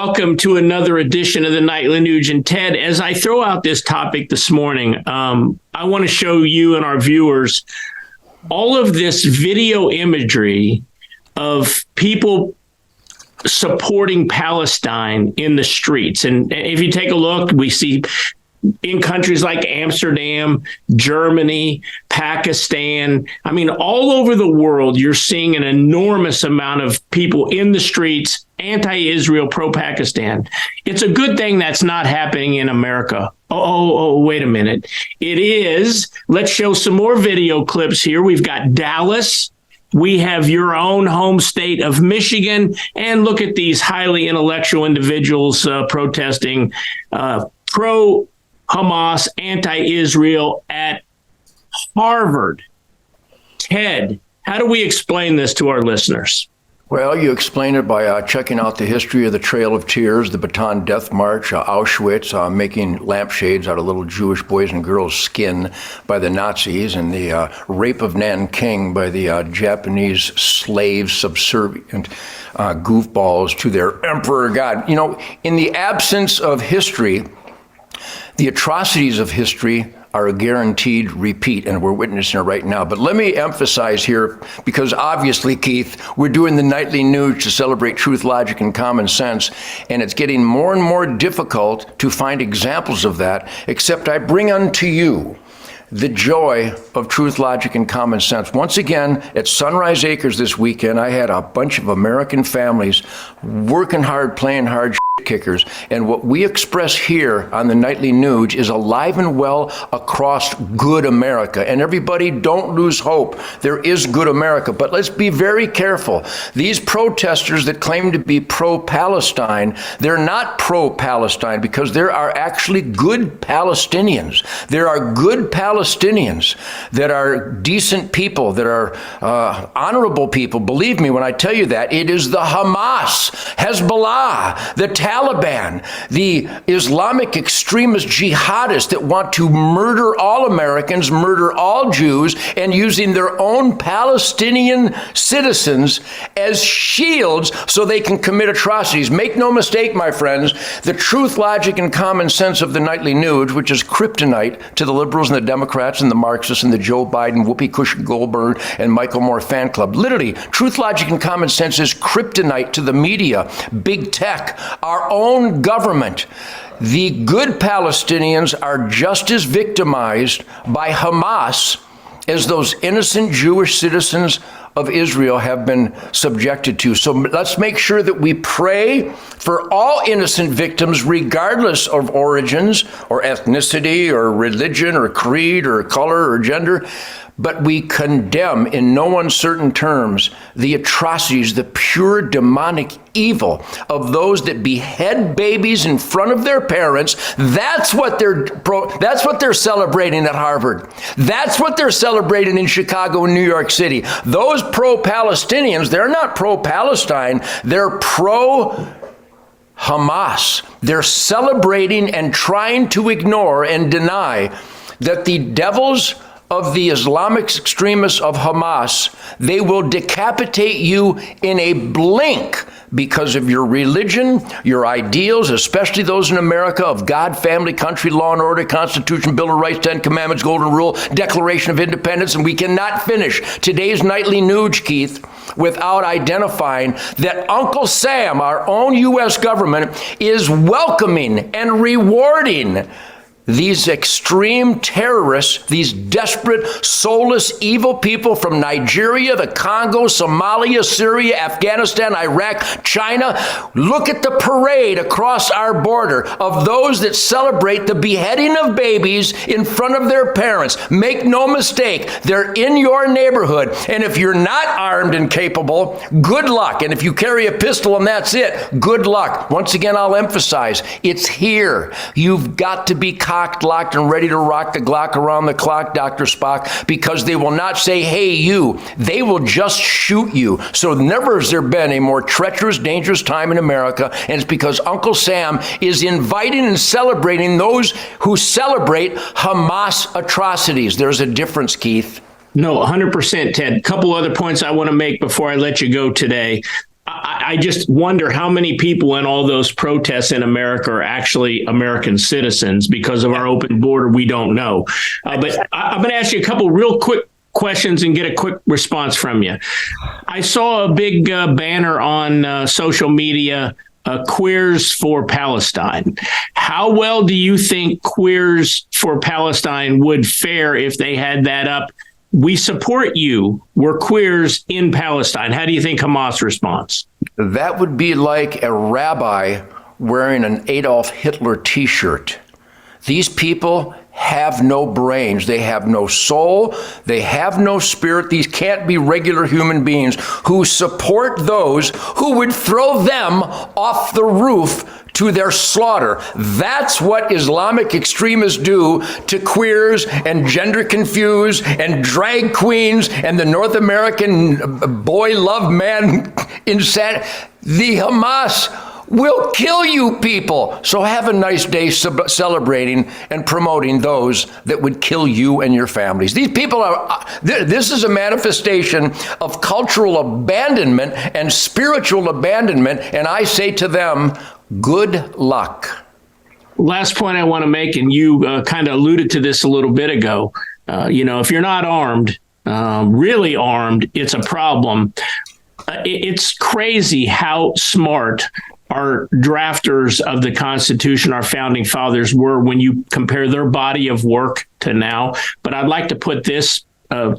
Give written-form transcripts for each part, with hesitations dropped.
welcome to another edition of the Nightly Nuge. And Ted, as I throw out this topic this morning, I want to show you and our viewers all of this video imagery of people supporting Palestine in the streets. And if you take a look, we see in countries like Amsterdam, Germany, Pakistan, I mean, all over the world, you're seeing an enormous amount of people in the streets, anti-Israel, pro-Pakistan. It's a good thing that's not happening in America. Oh, wait a minute. It is. Let's show some more video clips here. We've got Dallas. We have your own home state of Michigan. And look at these highly intellectual individuals protesting pro-Hamas, anti-Israel at Harvard. Ted, how do we explain this to our listeners? Well, you explain it by checking out the history of the Trail of Tears, the Bataan Death March, Auschwitz, making lampshades out of little Jewish boys and girls' skin by the Nazis, and the rape of Nanking by the Japanese slave subservient goofballs to their emperor god. You know, in the absence of history, the atrocities of history are a guaranteed repeat, and we're witnessing it right now. But let me emphasize here, because obviously, Keith, we're doing the Nightly Nuge to celebrate truth, logic, and common sense, and it's getting more and more difficult to find examples of that, except I bring unto you the joy of truth, logic, and common sense. Once again, at Sunrise Acres this weekend, I had a bunch of American families working hard, playing hard, kickers, and what we express here on the Nightly Nuge is alive and well across good America. And everybody, don't lose hope. There is good America, but let's be very careful. These protesters that claim to be pro-Palestine, they're not pro-Palestine because there are actually good Palestinians. There are good Palestinians that are decent people, that are honorable people. Believe me when I tell you that. It is the Hamas, Hezbollah, the Taliban, the Islamic extremist jihadists that want to murder all Americans, murder all Jews, and using their own Palestinian citizens as shields so they can commit atrocities. Make no mistake, my friends, the truth, logic, and common sense of the Nightly Nuge, which is kryptonite to the liberals and the Democrats and the Marxists and the Joe Biden, Whoopi Cushion Goldberg, and Michael Moore fan club. Literally, truth, logic, and common sense is kryptonite to the media, big tech, our own government. The good Palestinians are just as victimized by Hamas as those innocent Jewish citizens of Israel have been subjected to. So let's make sure that we pray for all innocent victims, regardless of origins or ethnicity or religion or creed or color or gender. But we condemn in no uncertain terms the atrocities, the pure demonic evil of those that behead babies in front of their parents. That's what they're celebrating at Harvard. That's what they're celebrating in Chicago and New York City. Those pro-Palestinians, they're not pro-Palestine, they're pro-Hamas. They're celebrating and trying to ignore and deny that the devils of the Islamic extremists of Hamas, they will decapitate you in a blink because of your religion, your ideals, especially those in America of God, family, country, law and order, Constitution, Bill of Rights, 10 Commandments, Golden Rule, Declaration of Independence. And we cannot finish today's Nightly Nuge, Keith, without identifying that Uncle Sam, our own U.S. government, is welcoming and rewarding these extreme terrorists, these desperate, soulless, evil people from Nigeria, the Congo, Somalia, Syria, Afghanistan, Iraq, China. Look at the parade across our border of those that celebrate the beheading of babies in front of their parents. Make no mistake, they're in your neighborhood. And if you're not armed and capable, good luck. And if you carry a pistol and that's it, good luck. Once again, I'll emphasize, it's here. You've got to be cocked, locked, and ready to rock the Glock around the clock, Dr. Spock, because they will not say, hey, you. They will just shoot you. So never has there been a more treacherous, dangerous time in America, and it's because Uncle Sam is inviting and celebrating those who celebrate Hamas atrocities. There's a difference, Keith. No, 100%, Ted. A couple other points I want to make before I let you go today. I just wonder how many people in all those protests in America are actually American citizens because of our open border. We don't know. But I'm going to ask you a couple real quick questions and get a quick response from you. I saw a big banner on social media, Queers for Palestine. How well do you think Queers for Palestine would fare if they had that up? We support you. We're queers in Palestine. How do you think Hamas responds? That would be like a rabbi wearing an Adolf Hitler T-shirt. These people have no brains. They have no soul. They have no spirit. These can't be regular human beings who support those who would throw them off the roof to their slaughter. That's what Islamic extremists do to queers and gender confused and drag queens and the North American boy love man insanity. The Hamas will kill you people. So have a nice day celebrating and promoting those that would kill you and your families. These people are, this is a manifestation of cultural abandonment and spiritual abandonment. And I say to them, good luck. Last point I want to make, and you kind of alluded to this a little bit ago, if you're not armed, really armed, it's a problem. It's crazy how smart our drafters of the Constitution, our founding fathers, were when you compare their body of work to now. But I'd like to put this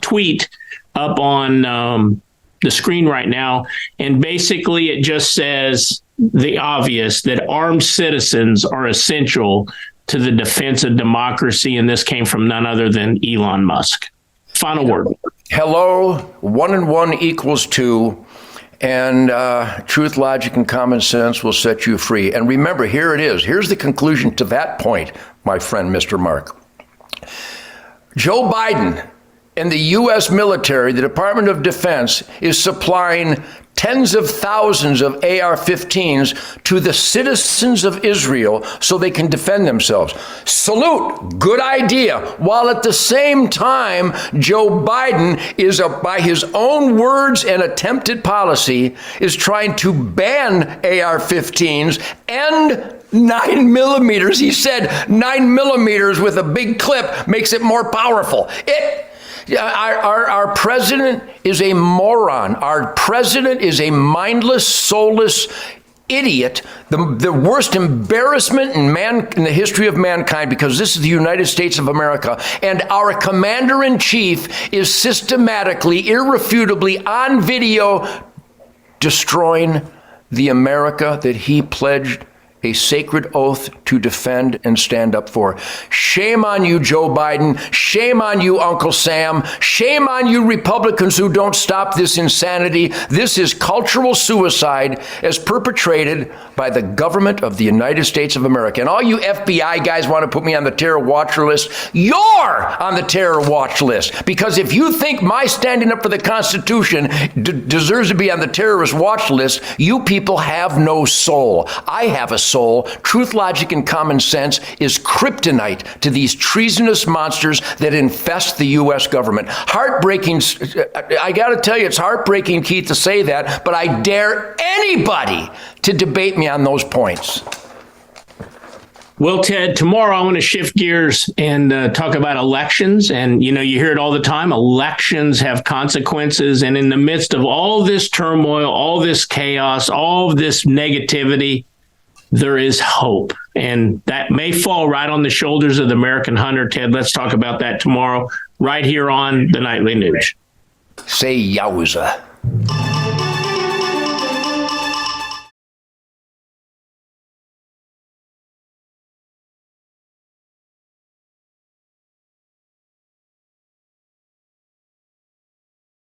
tweet up on the screen right now. And basically it just says the obvious, that armed citizens are essential to the defense of democracy. And this came from none other than Elon Musk. Final word. Hello, 1 and 1 equals 2. And truth, logic, and common sense will set you free. And remember, here it is. Here's the conclusion to that point, my friend, Mr. Mark. Joe Biden and the U.S. military, the Department of Defense, is supplying tens of thousands of AR-15s to the citizens of Israel so they can defend themselves. Salute, good idea. While at the same time, Joe Biden is, by his own words and attempted policy, is trying to ban AR-15s and 9 millimeters. He said 9 millimeters with a big clip makes it more powerful. Our president is a moron. Our president is a mindless, soulless idiot, the worst embarrassment in the history of mankind, because this is the United States of America. And our commander-in-chief is systematically, irrefutably on video destroying the America that he pledged a sacred oath to defend and stand up for. Shame on you, Joe Biden. Shame on you, Uncle Sam. Shame on you, Republicans who don't stop this insanity. This is cultural suicide as perpetrated by the government of the United States of America. And all you FBI guys want to put me on the terror watch list, you're on the terror watch list. Because if you think my standing up for the Constitution deserves to be on the terrorist watch list, you people have no soul. I have a soul. Truth, logic, and common sense is kryptonite to these treasonous monsters that infest the U.S. government. Heartbreaking. I got to tell you, it's heartbreaking, Keith, to say that, but I dare anybody to debate me on those points. Well, Ted, tomorrow I want to shift gears and talk about elections. And, you hear it all the time. Elections have consequences. And in the midst of all this turmoil, all this chaos, all of this negativity, there is hope, and that may fall right on the shoulders of the American hunter. Ted, let's talk about that tomorrow, right here on the Nightly Nuge. Say yowza.